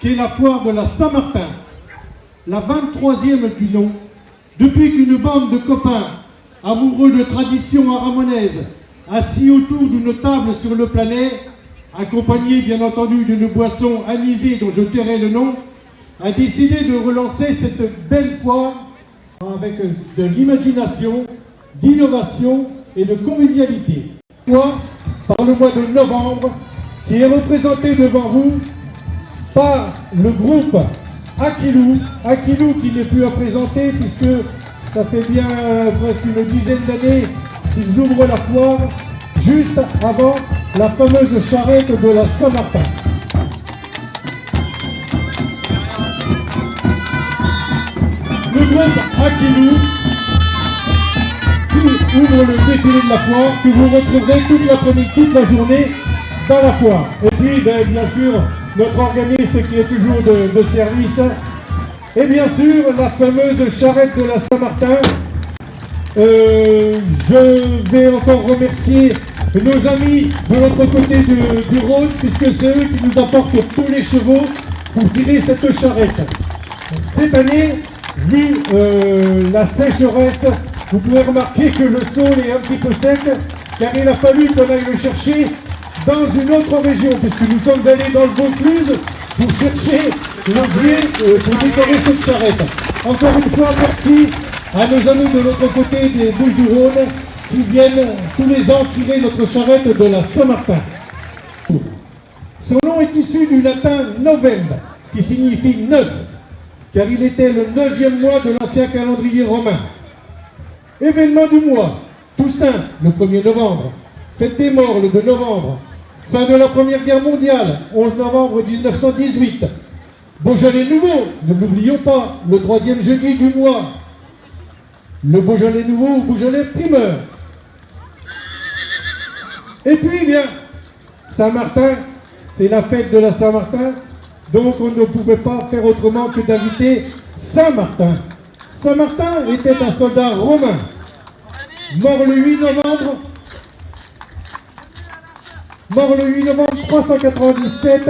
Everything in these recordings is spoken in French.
qu'est la foire de la Saint-Martin, la 23e du nom, depuis qu'une bande de copains amoureux de tradition aramonaise, assis autour d'une table sur le Planet, accompagnés bien entendu d'une boisson anisée dont je tairai le nom, a décidé de relancer cette belle foire avec de l'imagination, d'innovation et de convivialité. Foire par le mois de novembre, qui est représenté devant vous par le groupe Aquilou qui n'est plus à présenter puisque ça fait bien presque une dizaine d'années qu'ils ouvrent la foire juste avant la fameuse charrette de la Saint-Martin. Le groupe Aquilou qui ouvre le défilé de la foire, que vous retrouverez toute l'après-midi, toute la journée dans la foire. Et puis, bien sûr, notre organiste qui est toujours de service. Et bien sûr, la fameuse charrette de la Saint-Martin. Je vais encore remercier nos amis de l'autre côté du Rhône, puisque c'est eux qui nous apportent tous les chevaux pour tirer cette charrette. Cette année, vu la sécheresse, vous pouvez remarquer que le sol est un petit peu sec, car il a fallu qu'on aille le chercher dans une autre région, puisque nous sommes allés dans le Vaucluse pour chercher l'objet pour décorer cette charrette. Encore une fois, merci à nos amis de l'autre côté des Bouches-du-Rhône qui viennent tous les ans tirer notre charrette de la Saint-Martin. Son nom est issu du latin novem, qui signifie neuf, car il était le 9e mois de l'ancien calendrier romain. Événement du mois, Toussaint, le 1er novembre, fête des morts, le 2 novembre, fin de la Première Guerre mondiale, 11 novembre 1918, Beaujolais nouveau, ne l'oublions pas, le 3e jeudi du mois, le Beaujolais nouveau ou Beaujolais primeur. Et puis, bien, Saint-Martin, c'est la fête de la Saint-Martin, donc on ne pouvait pas faire autrement que d'inviter Saint-Martin. Saint-Martin était un soldat romain, mort le 8 novembre 397,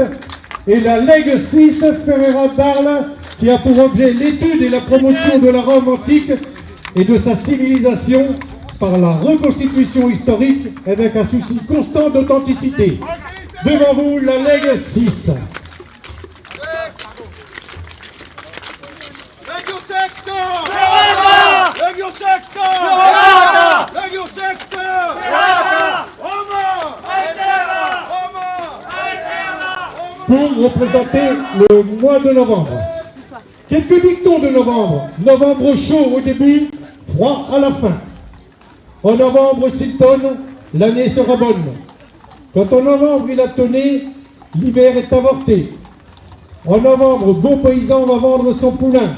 et la Lègue 6 Ferrera d'Arles, qui a pour objet l'étude et la promotion de la Rome antique et de sa civilisation par la reconstitution historique avec un souci constant d'authenticité. Devant vous, la Lègue 6. Legio Sexto! Legio Sexto! Legio Sexto! Roma! Pour représenter le mois de novembre. Quelques dictons de novembre. Novembre chaud au début, froid à la fin. En novembre, s'il tonne, l'année sera bonne. Quand en novembre il a tonné, l'hiver est avorté. En novembre, bon paysan va vendre son poulain.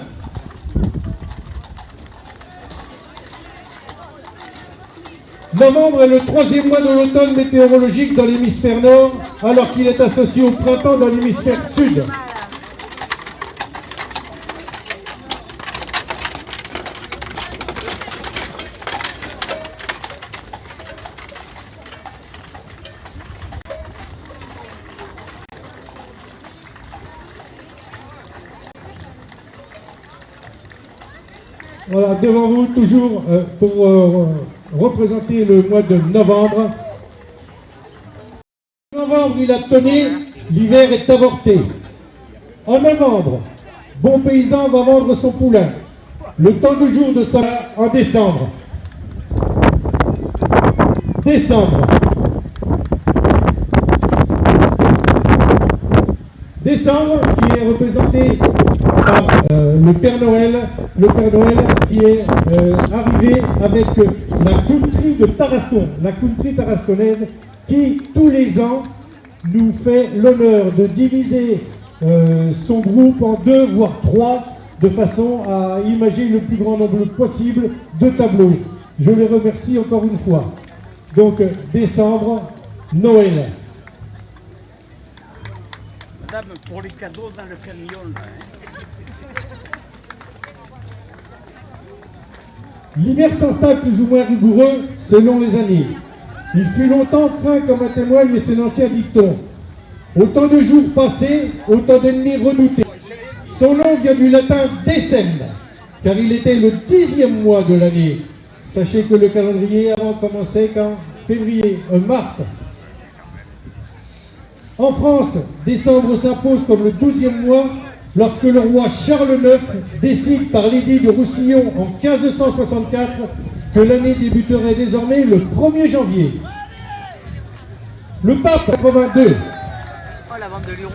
Novembre est le 3e mois de l'automne météorologique dans l'hémisphère nord, alors qu'il est associé au printemps dans l'hémisphère sud. Voilà, devant vous, toujours pour représenter le mois de novembre. En novembre, il a tonné, l'hiver est avorté. En novembre, bon paysan va vendre son poulain. Le temps de jour de ça en décembre. Décembre. Décembre, qui est représenté par le Père Noël qui est arrivé avec la country de Tarascon, la country tarasconnaise qui, tous les ans, nous fait l'honneur de diviser son groupe en 2 voire 3 de façon à imaginer le plus grand nombre possible de tableaux. Je les remercie encore une fois. Donc, décembre, Noël. Madame, pour les cadeaux dans le camion, là, L'hiver s'installe plus ou moins rigoureux selon les années. Il fut longtemps craint comme un témoigne, mais c'est l'ancien dicton. Autant de jours passés, autant d'ennemis redoutés. Son nom vient du latin décembre, car il était le 10e mois de l'année. Sachez que le calendrier avant commençait qu'en février, mars. En France, décembre s'impose comme le 12e mois lorsque le roi Charles IX décide par l'édit de Roussillon en 1564 que l'année débuterait désormais le 1er janvier. Le pape 82. Oh, la vente de Luron.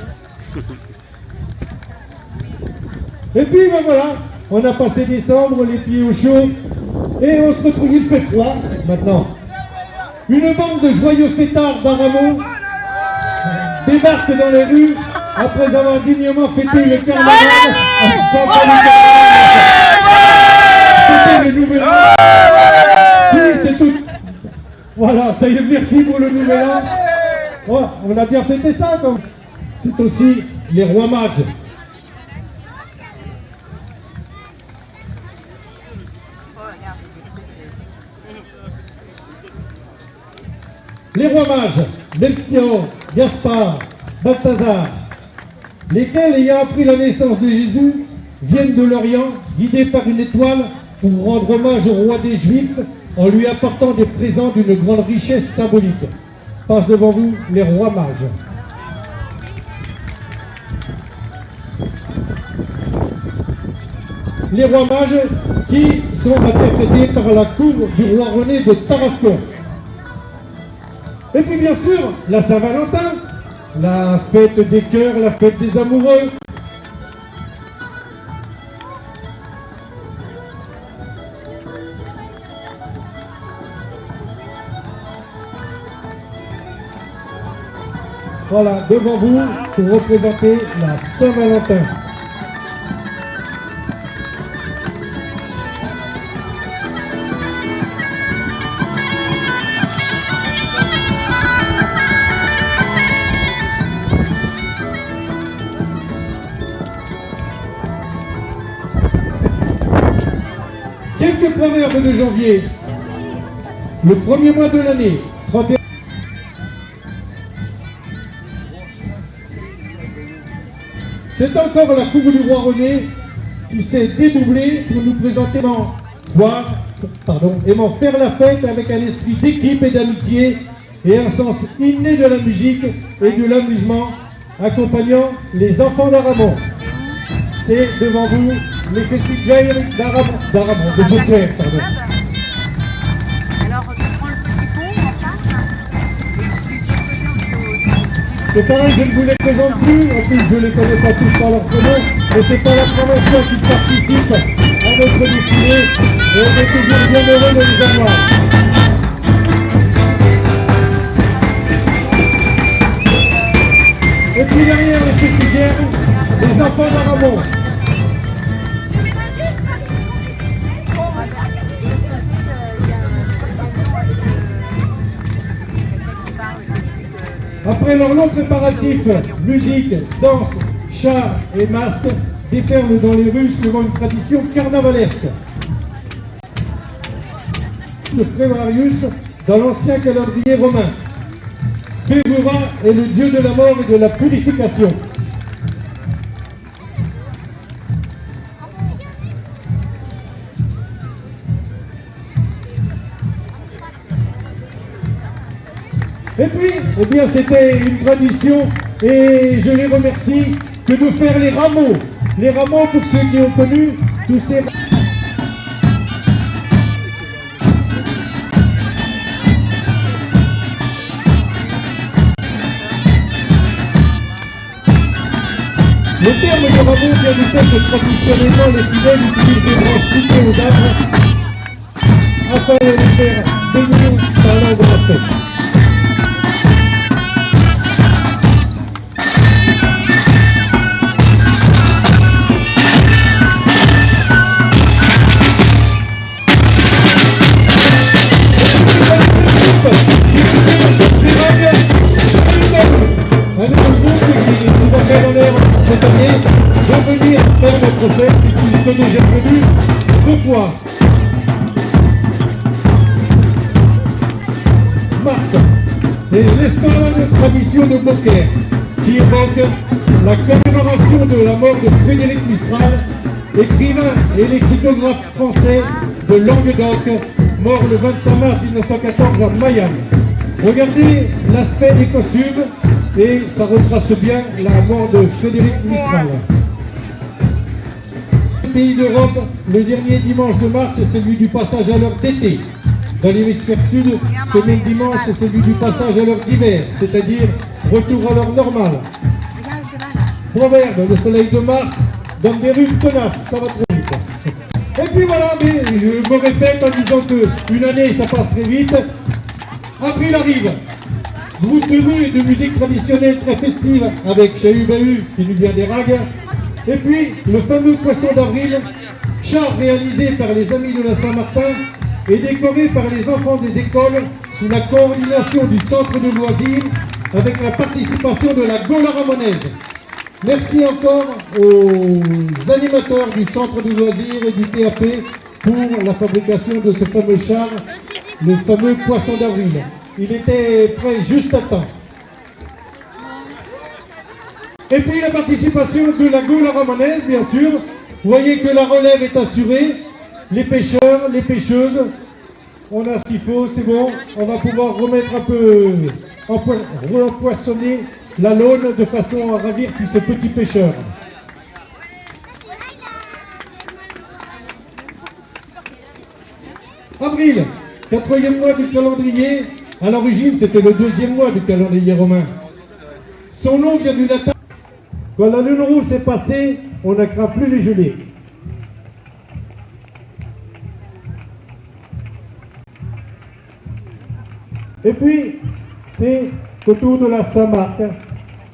Et puis ben voilà, on a passé décembre, les pieds au chaud, et on se retrouve, il fait froid maintenant. Une bande de joyeux fêtards d'Aramon débarque dans les rues après avoir dignement fêté le carnaval. C'était le nouvel an. Oui, c'est tout. Voilà, ça y est, merci pour le nouvel an. Oh, on a bien fêté ça, comme. C'est aussi les rois mages. Les rois mages, Melchior, Gaspard, Balthazar, lesquels, ayant appris la naissance de Jésus, viennent de l'Orient, guidés par une étoile, pour rendre hommage au roi des Juifs, en lui apportant des présents d'une grande richesse symbolique. Passe devant vous les rois mages. Les rois mages qui sont interprétés par la cour du roi René de Tarascon. Et puis bien sûr, la Saint-Valentin, la fête des cœurs, la fête des amoureux. Voilà, devant vous, pour représenter la Saint-Valentin. Quelques proverbes de janvier. Le premier mois de l'année, 31. C'est encore la cour du roi René qui s'est dédoublée pour nous présenter et m'en faire la fête avec un esprit d'équipe et d'amitié et un sens inné de la musique et de l'amusement accompagnant les enfants d'Aramon. C'est devant vous les festivals d'Aramon, de Beauclerc, pardon. Alors, tu prends le petit pont en face C'est pareil, je ne vous les présente plus, en plus je ne les connais pas tous par leur prénom, mais c'est pas la première fois qu'ils participent à notre défilé, et on est toujours bien heureux de les avoir. Et puis derrière les festivières, les enfants d'Aramon. Après leur long préparatif, musique, danse, chars et masques déferlent dans les rues suivant une tradition carnavalesque. Le Frévarius dans l'ancien calendrier romain. Févura est le dieu de la mort et de la purification. Et puis, eh bien, c'était une tradition et je les remercie que de faire les rameaux. Les rameaux, pour ceux qui ont connu tous ces... Le terme de rameau vient du fait que traditionnellement les fidèles utilisent des branches coupées aux arbres afin de les faire baigner dans l'eau de la fête. Un nouveau groupe qui nous a fait l'honneur cette année de venir faire notre fête puisqu'ils sont déjà venus 2 fois. Mars, c'est l'Espolone tradition de Beauclerc qui évoque la commémoration de la mort de Frédéric Mistral, écrivain et lexicographe français de Languedoc, mort le 25 mars 1914 à Mayenne. Regardez l'aspect des costumes et ça retrace bien la mort de Frédéric Mistral. Pays d'Europe, le dernier dimanche de mars est celui du passage à l'heure d'été. Dans l'hémisphère sud, ce même dimanche est celui du passage à l'heure d'hiver, c'est-à-dire retour à l'heure normale. Regarde le cheval. Proverbe, le soleil de mars donne des rues tenaces, ça va très vite. Et puis voilà, mais je me répète en disant qu'une année ça passe très vite. Avril arrive, groupe de rue et de musique traditionnelle très festive avec Chahut Bahut qui nous vient des rags. Et puis le fameux poisson d'avril, char réalisé par les Amis de la Saint-Martin et décoré par les enfants des écoles sous la coordination du centre de loisirs avec la participation de la Gaule Ramonaise. Merci encore aux animateurs du centre de loisirs et du TAP pour la fabrication de ce fameux char, le fameux poisson d'avril. Il était prêt juste à temps. Et puis la participation de la Gaule Ramonaise, bien sûr. Vous voyez que la relève est assurée. Les pêcheurs, les pêcheuses, on a ce qu'il faut, c'est bon. On va pouvoir remettre un peu, repoissonner la laune de façon à ravir tous ces petits pêcheurs. Avril, 4e mois du calendrier. À l'origine, c'était le 2e mois du calendrier romain. Son nom vient du latin. Quand la lune rouge est passée, on ne craint plus les gelées. Et puis, c'est autour de la Saint-Marc.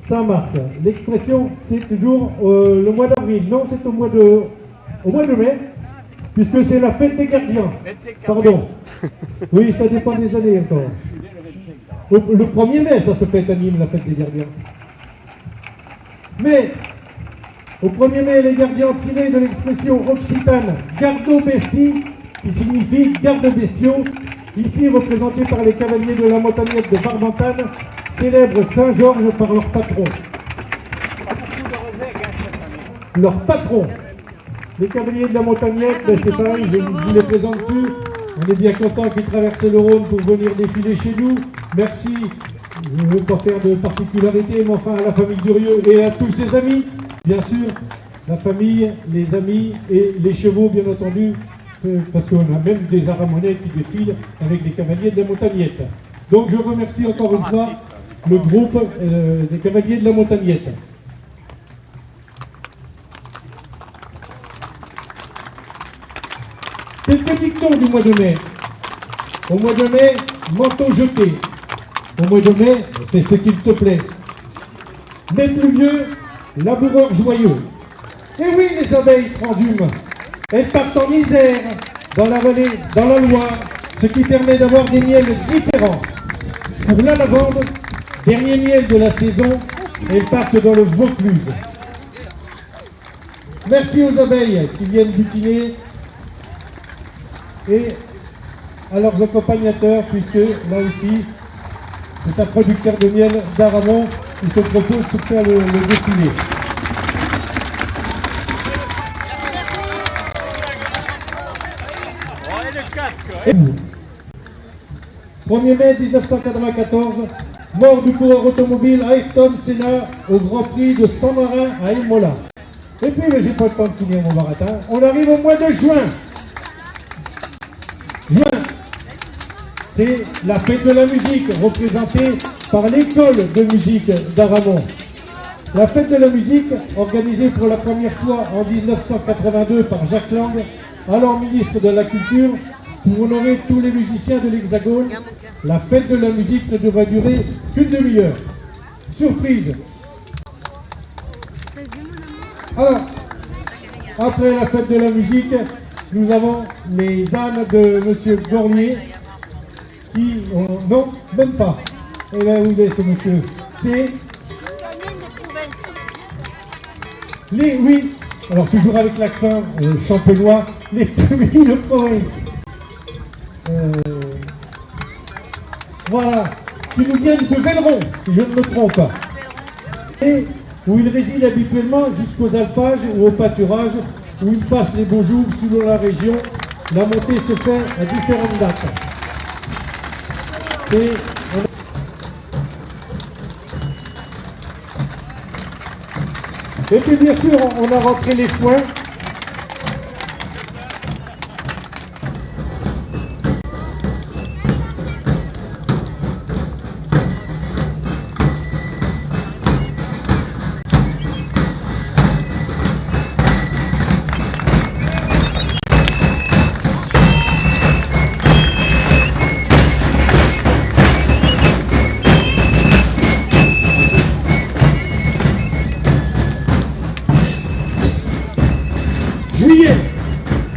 Saint-Marc. L'expression, c'est toujours le mois d'avril. Non, c'est au mois de mai, puisque c'est la fête des gardiens. Pardon. Oui, ça dépend des années encore. Le 1er mai, ça se fête à Nîmes, la fête des gardiens. Mais, au 1er mai, les gardiens tirés de l'expression occitane gardo besti, qui signifie garde bestiaux, ici représentés par les cavaliers de la montagnette de Barbentane, célèbrent Saint-Georges par leur patron. Leur patron. Les cavaliers de la montagnette, ben c'est pareil, je ne vous les présente plus. On est bien content qu'ils traversent le Rhône pour venir défiler chez nous. Merci. Je ne veux pas faire de particularité, mais enfin à la famille Durieux et à tous ses amis, bien sûr, la famille, les amis et les chevaux, bien entendu, parce qu'on a même des aramonais qui défilent avec les cavaliers de la montagnette. Donc je remercie encore une fois le groupe des cavaliers de la montagnette. Quelques dictons du mois de mai. Au mois de mai, manteau jeté. Au mois de mai, fais ce qu'il te plaît. Mais pluvieux, laboureur joyeux. Et oui, les abeilles transhument. Elles partent en misère dans la vallée, dans la Loire, ce qui permet d'avoir des miels différents. Pour la lavande, dernier miel de la saison, elles partent dans le Vaucluse. Merci aux abeilles qui viennent butiner et à leurs accompagnateurs, puisque là aussi, c'est un producteur de miel d'Aramon qui se propose pour faire le défilé. Et 1er mai 1994, mort du coureur automobile Ayrton Senna au Grand Prix de Saint-Marin à Imola. Et puis, j'ai pas le temps de finir mon baratin, on arrive au mois de juin. Juin, c'est la fête de la musique représentée par l'école de musique d'Aramon. La fête de la musique, organisée pour la première fois en 1982 par Jacques Lang, alors ministre de la Culture, pour honorer tous les musiciens de l'Hexagone. La fête de la musique ne devrait durer qu'une demi-heure. Surprise. Alors, après la fête de la musique, nous avons les ânes de M. Gornier qui... non, même pas. Et là où il est ce monsieur? C'est... les... oui, alors toujours avec l'accent champenois, les Trumies de Provence. Voilà, qui nous viennent de Velleron, si je ne me trompe pas. Et où il réside habituellement jusqu'aux alpages ou au pâturage, où il passe les beaux jours selon la région. La montée se fait à différentes dates. Et puis bien sûr, on a rentré les foins.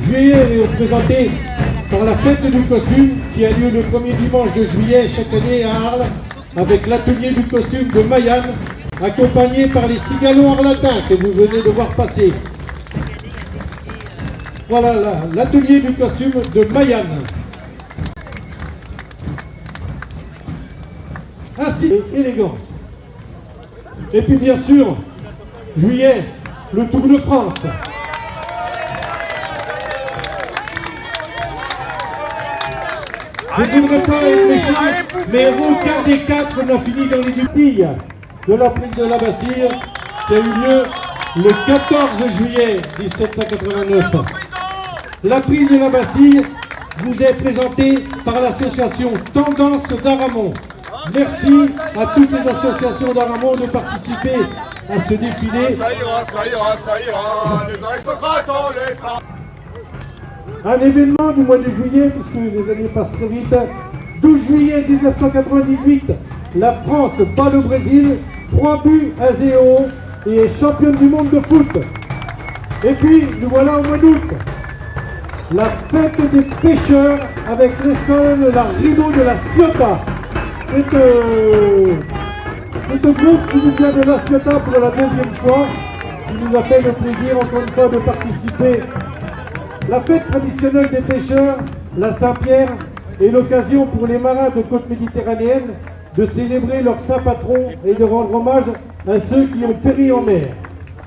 Juillet est représenté par la fête du costume qui a lieu le premier dimanche de juillet chaque année à Arles avec l'atelier du costume de Mayenne accompagné par les cigalons arlatins que vous venez de voir passer. Voilà l'atelier du costume de Mayenne. Un style et élégance. Et puis bien sûr, juillet, le Tour de France. Je ne voudrais pas être méchant, mais aucun des quatre n'a fini dans les guilles de la prise de la Bastille qui a eu lieu le 14 juillet 1789. La prise de la Bastille vous est présentée par l'association Tendance d'Aramon. Merci à toutes ces associations d'Aramon de participer à ce défilé. Ça ira, les aristocrates en l'état. Un événement du mois de juillet, puisque les années passent très vite. 12 juillet 1998, la France bat le Brésil, 3 buts à 0 et est championne du monde de foot. Et puis, nous voilà au mois d'août. La fête des pêcheurs avec l'escale la rideau de la Ciotat. C'est un groupe qui nous vient de la Ciotat pour la deuxième fois, qui nous a fait le plaisir encore une fois de participer. La fête traditionnelle des pêcheurs, la Saint-Pierre, est l'occasion pour les marins de côte méditerranéenne de célébrer leur saint patron et de rendre hommage à ceux qui ont péri en mer,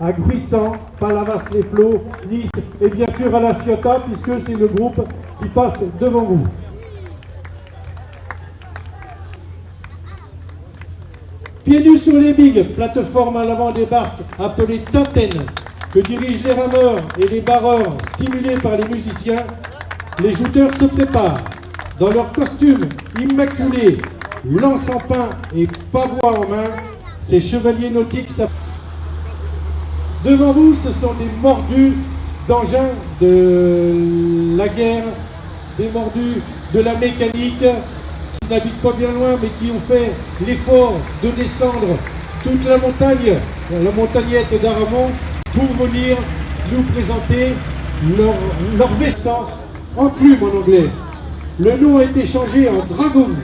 à Gruissant, Palavas-les-Flots, Nice et bien sûr à la Ciotat, puisque c'est le groupe qui passe devant vous. Pieds nus sur les bigues, plateforme à l'avant des barques appelée Tantenne, que dirigent les rameurs et les barreurs stimulés par les musiciens. Les jouteurs se préparent dans leurs costumes immaculés, lance en pin et pavois en main. Ces chevaliers nautiques devant vous, ce sont des mordus d'engins de la guerre, des mordus de la mécanique, qui n'habitent pas bien loin, mais qui ont fait l'effort de descendre toute la montagne, la montagnette d'Aramon, pour venir nous présenter leur vaisseau enclume en anglais. Le nom a été changé en Dragoon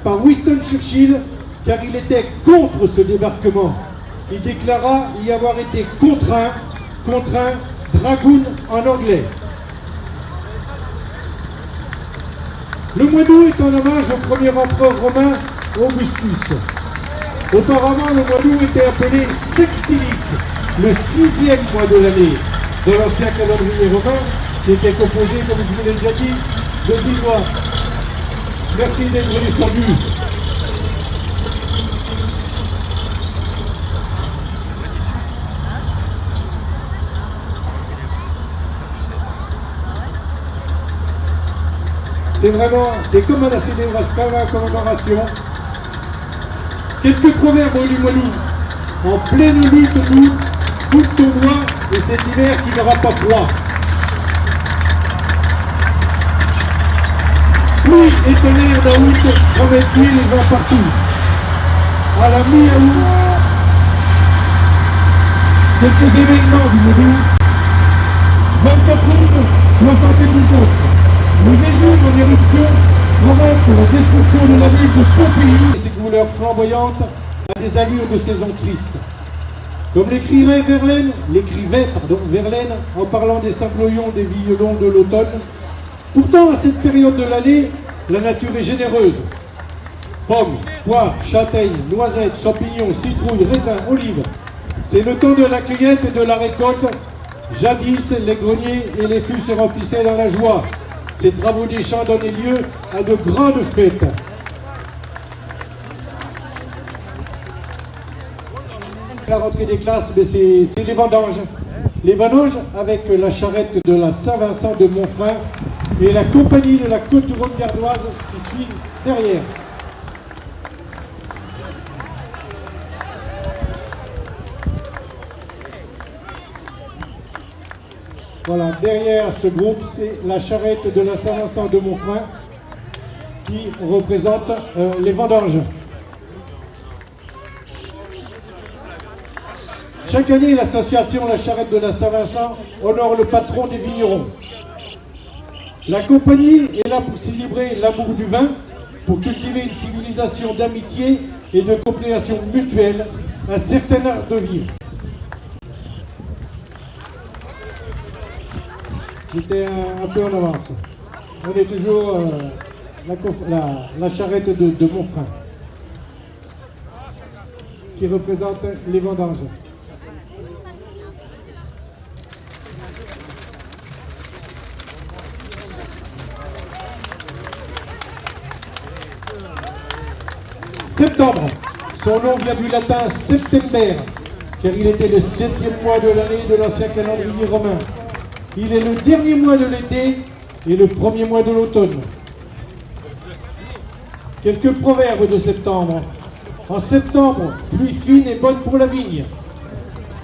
par Winston Churchill car il était contre ce débarquement. Il déclara y avoir été contraint Dragoon en anglais. Le mois d'août est en hommage au premier empereur romain Augustus. Auparavant, le mois d'août était appelé Sextilis, le 6e mois de l'année de l'ancien calendrier romain, qui était composé, comme je vous l'ai déjà dit, de 10 mois. Merci d'être descendu. C'est comme à la célébration, comme à la commémoration. Quelques proverbes du mois d'août. En pleine lutte d'août, tout ton doigt et cet hiver qui n'aura pas froid. Pluie et tonnerre d'août promettent les vents partout. À la mi-août, quelques événements du mois d'août. 24 août, 72 autres. Le Vésuve en éruption provoque la destruction de la ville de Pompéi et ses couleurs flamboyantes à des allures de saison triste. Comme l'écrivait Verlaine en parlant des symployons des violons de l'automne. Pourtant, à cette période de l'année, la nature est généreuse. pommes, poires, châtaignes, noisettes, champignons, citrouilles, raisins, olives. C'est le temps de la cueillette et de la récolte. Jadis, les greniers et les fûts se remplissaient dans la joie. Ces travaux des champs donnaient lieu à de grandes fêtes. La rentrée des classes, c'est les vendanges. Les vendanges avec la charrette de la Saint-Vincent de Montfrein et la compagnie de la Côte-du-Rhône gardoise qui suit derrière. Voilà, derrière ce groupe, c'est la charrette de la Saint-Vincent de Montfrein qui représente les vendanges. Chaque année, l'association La Charrette de la Saint-Vincent honore le patron des vignerons. La compagnie est là pour célébrer l'amour du vin, pour cultiver une civilisation d'amitié et de compréhension mutuelle, un certain art de vivre. J'étais un peu en avance. On est toujours la charrette de Montfrein, qui représente les vendanges. Septembre, son nom vient du latin september, car il était le 7e mois de l'année de l'ancien calendrier romain. Il est le dernier mois de l'été et le premier mois de l'automne. Quelques proverbes de septembre. En septembre, pluie fine et bonne pour la vigne.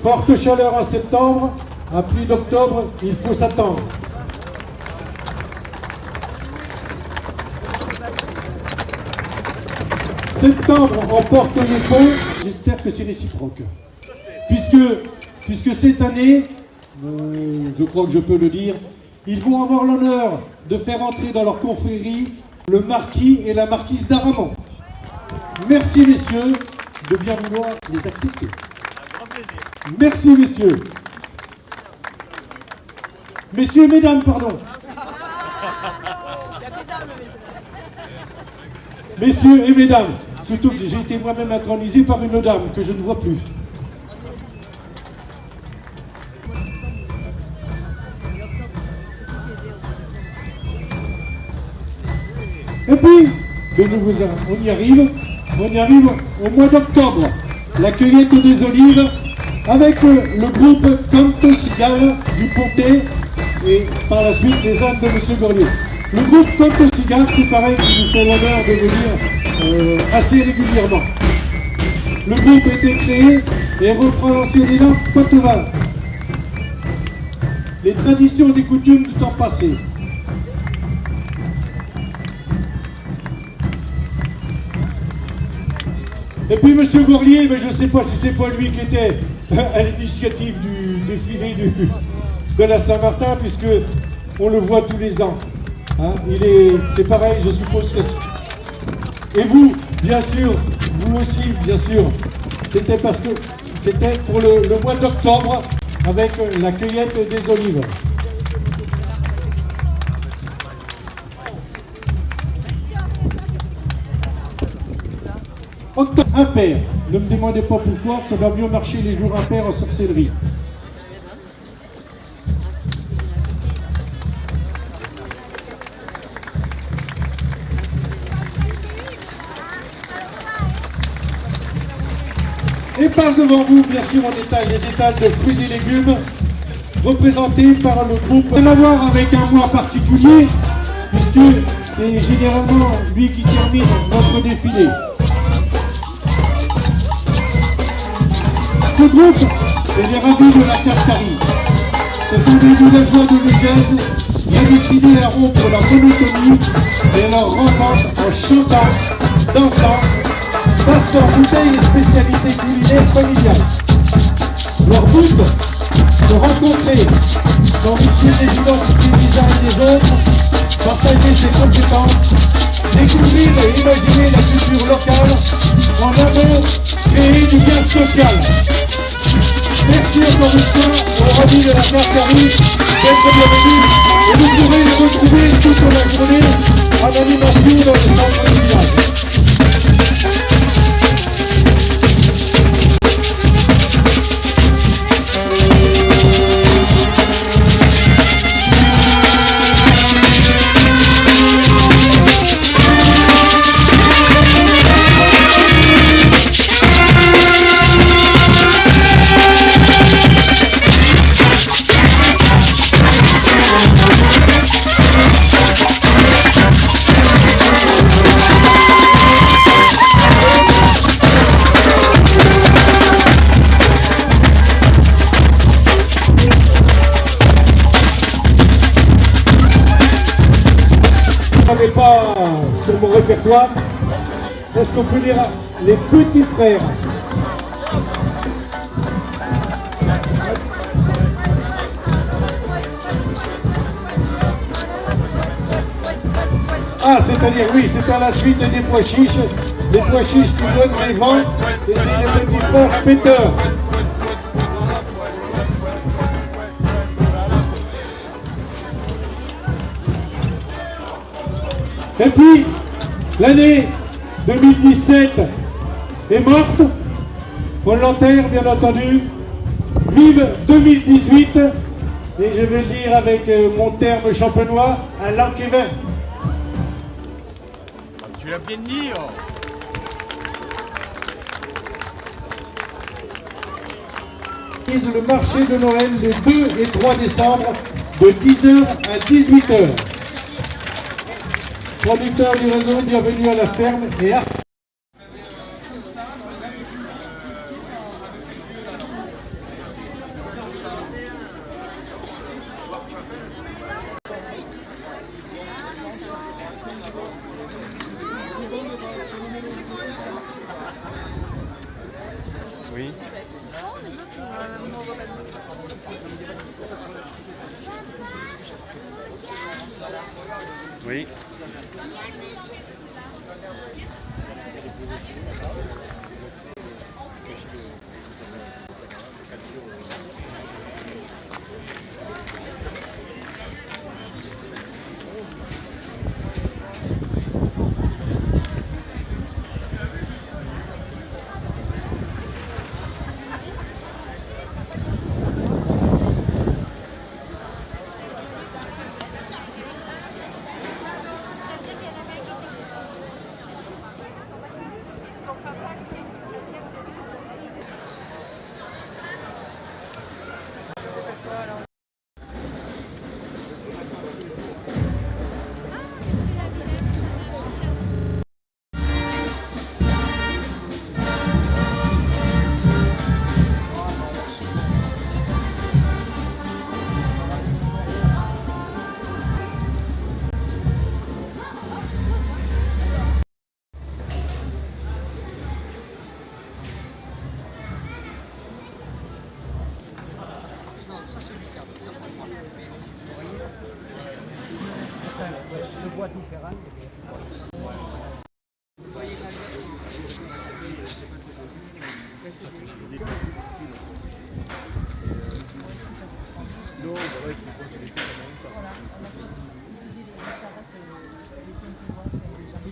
Forte chaleur en septembre, à pluie d'octobre, il faut s'attendre. Septembre emporte les ponts, j'espère que c'est réciproque. Puisque cette année, je crois que je peux le dire, ils vont avoir l'honneur de faire entrer dans leur confrérie le marquis et la marquise d'Aramon. Merci messieurs de bien vouloir les accepter. Merci messieurs. Messieurs et mesdames, pardon. Messieurs et mesdames, surtout que j'ai été moi-même intronisé par une dame que je ne vois plus. Et puis, on y arrive au mois d'octobre, la cueillette des olives avec le groupe Canto Cigale du Pontet et par la suite les ânes de M. Gorlier. Le groupe Canto Cigale, c'est pareil, qui nous fait l'honneur de venir assez régulièrement. Le groupe a été créé et reprend l'ancien élan Poitevin. Les traditions et coutumes du temps passé. Et puis M. Gorlier, mais je ne sais pas si c'est pas lui qui était à l'initiative du défilé de la Saint-Martin, puisque on le voit tous les ans. Hein, c'est pareil, je suppose que... Et vous, bien sûr, vous aussi, bien sûr, c'était parce que c'était pour le mois d'octobre avec la cueillette des olives. Octobre impair. Ne me demandez pas pourquoi, ça va mieux marcher les jours impairs en sorcellerie. Et passe devant vous, bien sûr, en détail les étals de fruits et légumes représentés par le groupe. Rien à voir avec un mois particulier, puisque c'est généralement lui qui termine notre défilé. Ce groupe, c'est les ravis de la Carcarie. Ce sont des villageois de l'Ugaise bien décidés à rompre la monotonie et leur rencontre en chantant, dansant, passant bouteilles et spécialités culinaires familiales. Leur but, se rencontrer, s'enrichir des identités des uns et des autres, partager ses compétences, découvrir et imaginer la culture locale, en amont, créer du lien social. Merci encore une fois aux ravis de la Carcarie d'être bienvenus et vous pourrez les retrouver toute la journée en animation dans le centre du village. l'ai pas sur mon répertoire. Est-ce qu'on peut dire les petits frères? Ah, c'est-à-dire, oui, c'est à la suite des pois chiches. Les pois chiches qui donnent les vents. Et c'est les petits frères péteurs. Et puis, l'année 2017 est morte. On l'enterre, bien entendu. Vive 2018. Et je vais le dire avec mon terme champenois, un l'enquévin. Tu l'as bien dit, oh. Le marché de Noël le 2 et 3 décembre de 10h à 18h. Producteurs du réseau, bienvenue à la ferme et à... Oui. Oui.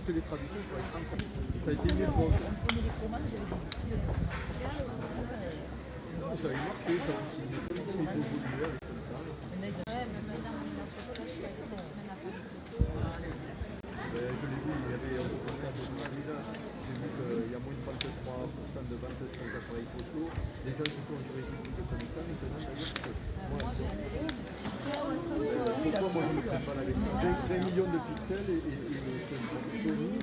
Toutes les traductions pour être ça a été mieux pour ça a marché, ça aussi. Je l'ai vu, il y avait un reportage de Marina. J'ai vu qu'il y a moins de 23% de ventes sur les appareils photo. Les gens qui sont juridiques comme ça, maintenant d'ailleurs que pourquoi moi je ne serais pas là avec 20 millions de pixels et Sony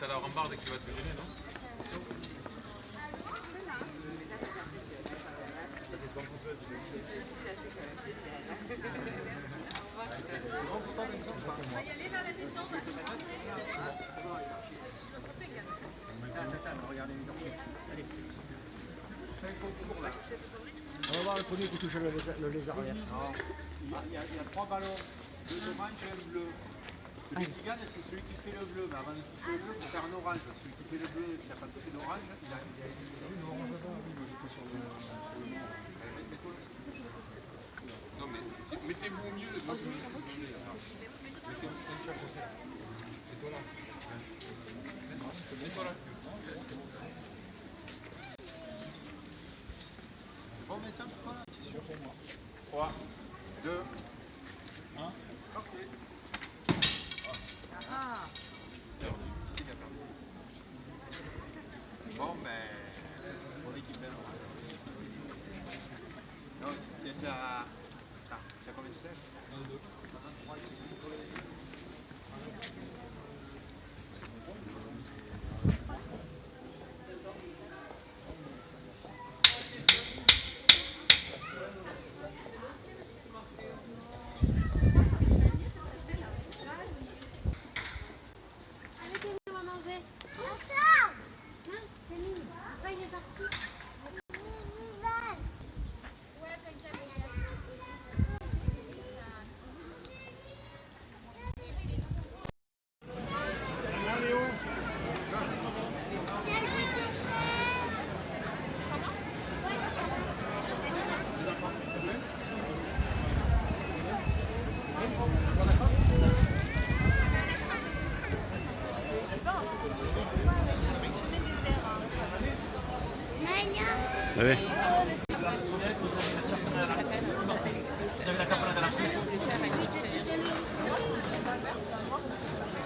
T'as la rambarde qui va te gêner, non? Regardez les dents. Allez. On va voir le premier qui touche le lézard vert. Il y a 3 ballons, 2 oranges et un bleu. Celui qui gagne, c'est celui qui fait le bleu. Mais avant de toucher le bleu, il faut faire un orange. Celui qui fait le bleu, qui n'a pas touché d'orange, il a une orange avant. Non, mais mettez-vous au milieu. Mettez-vous un chat aussi. Et toi là. Mets-toi là. Bon, mais ça, c'est quoi là? C'est sûr pour moi. 3, 2, 1. Ok. Ici, il a perdu. Bon, ben. Pour l'équipe belle. Donc, il y a déjà. Ah, tu as combien de flèches? 1, 2. 3 ici. Oui.